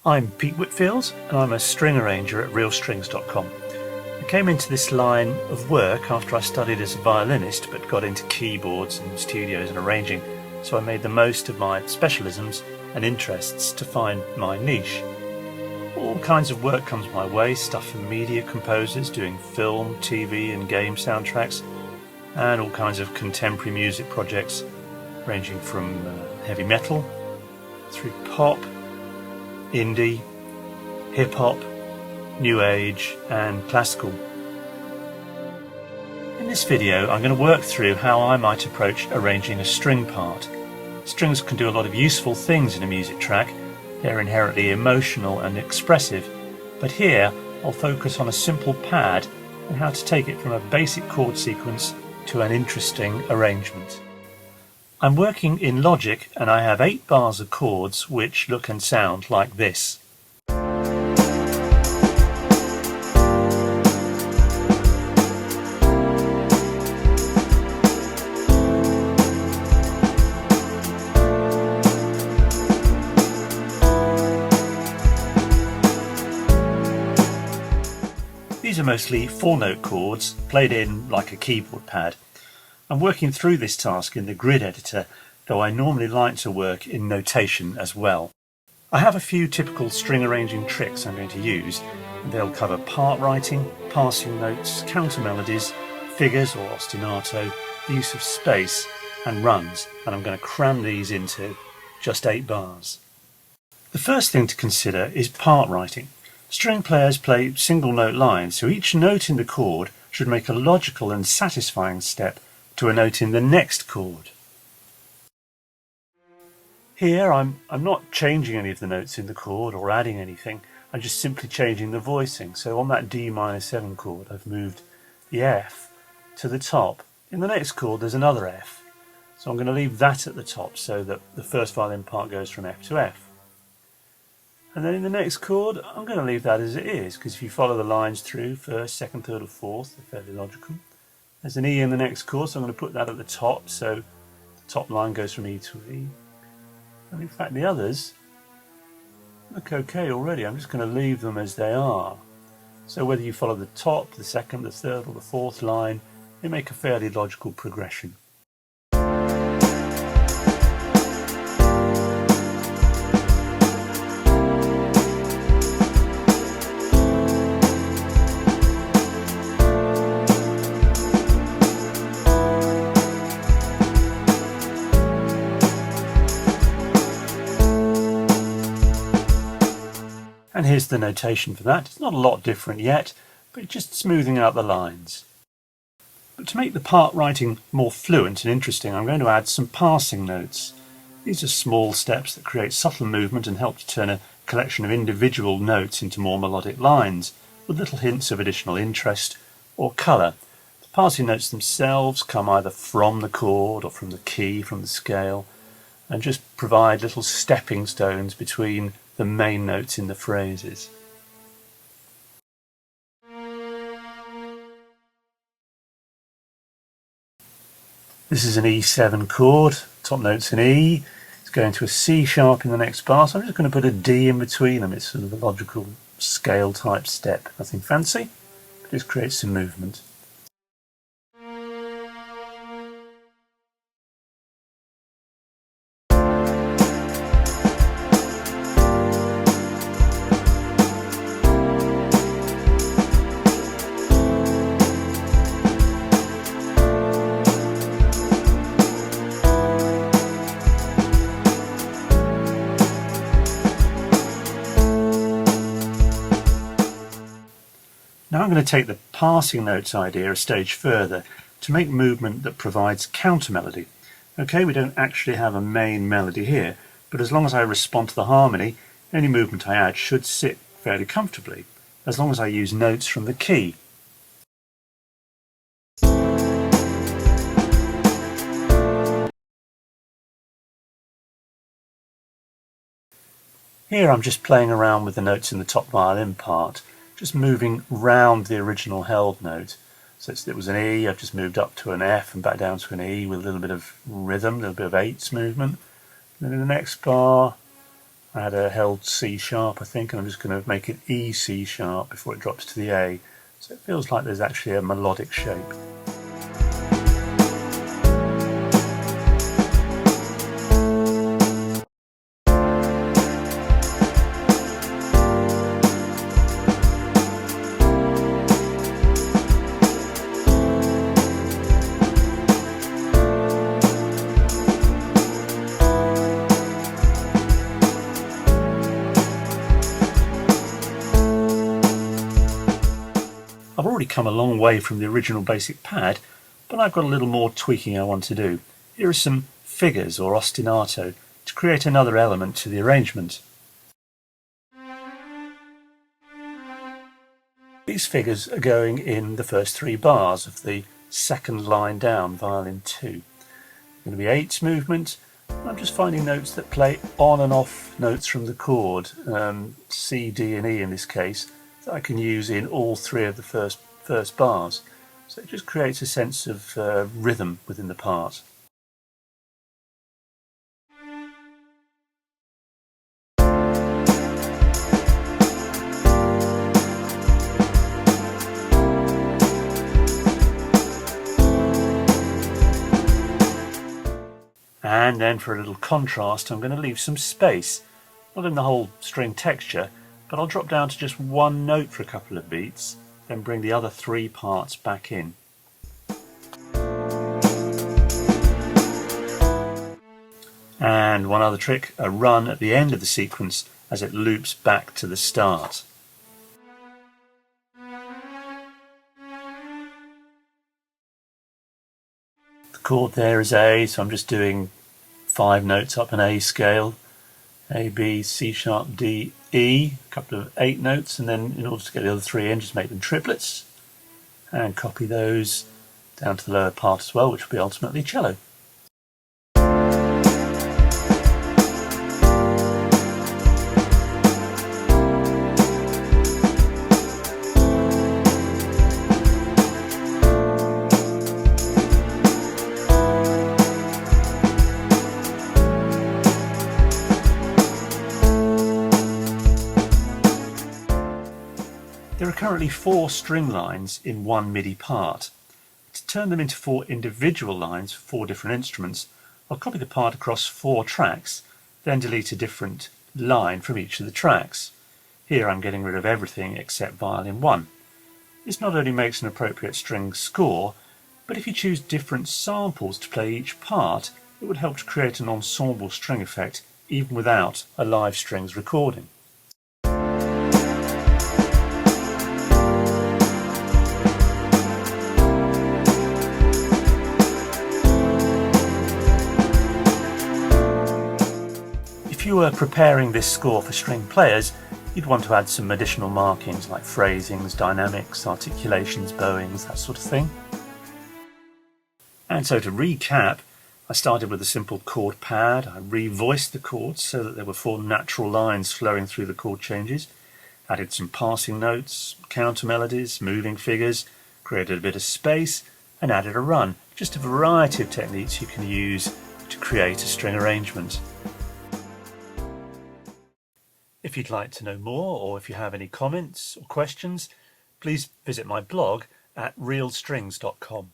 I'm Pete Whitfield and I'm a string arranger at realstrings.com. I came into this line of work after I studied as a violinist but got into keyboards and studios and arranging, so I made the most of my specialisms and interests to find my niche. All kinds of work comes my way, stuff from media composers doing film, TV and game soundtracks, and all kinds of contemporary music projects ranging from heavy metal through pop, indie, hip-hop, new age and classical. In this video I'm going to work through how I might approach arranging a string part. Strings can do a lot of useful things in a music track. They're inherently emotional and expressive, but here I'll focus on a simple pad and how to take it from a basic chord sequence to an interesting arrangement. I'm working in Logic and I have 8 bars of chords which look and sound like this. These are mostly 4-note chords played in like a keyboard pad. I'm working through this task in the grid editor, though I normally like to work in notation as well. I have a few typical string arranging tricks I'm going to use, and they'll cover part writing, passing notes, counter melodies, figures or ostinato, the use of space and runs, and I'm going to cram these into just 8 bars. The first thing to consider is part writing. String players play single note lines, so each note in the chord should make a logical and satisfying step to a note in the next chord. Here I'm not changing any of the notes in the chord or adding anything, I'm just simply changing the voicing. So on that D minor 7 chord I've moved the F to the top. In the next chord there's another F, so I'm going to leave that at the top so that the first violin part goes from F to F. And then in the next chord I'm going to leave that as it is, because if you follow the lines through, first, second, third or fourth, they're fairly logical. There's an E in the next chord, so I'm going to put that at the top, so the top line goes from E to E. And in fact the others look okay already, I'm just going to leave them as they are. So whether you follow the top, the second, the third or the fourth line, they make a fairly logical progression. And here's the notation for that. It's not a lot different yet, but just smoothing out the lines. But to make the part writing more fluent and interesting, I'm going to add some passing notes. These are small steps that create subtle movement and help to turn a collection of individual notes into more melodic lines, with little hints of additional interest or colour. The passing notes themselves come either from the chord or from the key, from the scale, and just provide little stepping stones between the main notes in the phrases. This is an E7 chord, top note's an E, it's going to a C sharp in the next bar, so I'm just going to put a D in between them. It's sort of a logical scale type step, nothing fancy, but just creates some movement. Now I'm going to take the passing notes idea a stage further to make movement that provides counter melody. Okay, we don't actually have a main melody here, but as long as I respond to the harmony, any movement I add should sit fairly comfortably, as long as I use notes from the key. Here I'm just playing around with the notes in the top violin part, just moving round the original held note. So it was an E, I've just moved up to an F and back down to an E with a little bit of rhythm, a little bit of eighths movement. Then in the next bar I had a held C sharp, I think, and I'm just going to make it E C sharp before it drops to the A. So it feels like there's actually a melodic shape. I've already come a long way from the original basic pad, but I've got a little more tweaking I want to do. Here are some figures or ostinato to create another element to the arrangement. These figures are going in the first 3 bars of the second line down, violin 2. It's going to be 8's movement. I'm just finding notes that play on and off notes from the chord, C, D and E in this case, that I can use in all 3 of the first bars. So it just creates a sense of rhythm within the part. And then for a little contrast, I'm going to leave some space, not in the whole string texture, but I'll drop down to just 1 note for a couple of beats, then bring the other 3 parts back in. And one other trick, a run at the end of the sequence as it loops back to the start. The chord there is A, so I'm just doing 5 notes up an A scale. A, B, C sharp, D, E, a couple of 8 notes, and then in order to get the other 3 in, just make them triplets and copy those down to the lower part as well, which will be ultimately cello. There are currently 4 string lines in one MIDI part. To turn them into 4 individual lines for 4 different instruments, I'll copy the part across 4 tracks, then delete a different line from each of the tracks. Here I'm getting rid of everything except violin 1. This not only makes an appropriate string score, but if you choose different samples to play each part, it would help to create an ensemble string effect even without a live strings recording. If you were preparing this score for string players, you'd want to add some additional markings like phrasings, dynamics, articulations, bowings, that sort of thing. And so to recap, I started with a simple chord pad. I revoiced the chords so that there were 4 natural lines flowing through the chord changes, added some passing notes, counter melodies, moving figures, created a bit of space, and added a run. Just a variety of techniques you can use to create a string arrangement. If you'd like to know more, or if you have any comments or questions, please visit my blog at realstrings.com.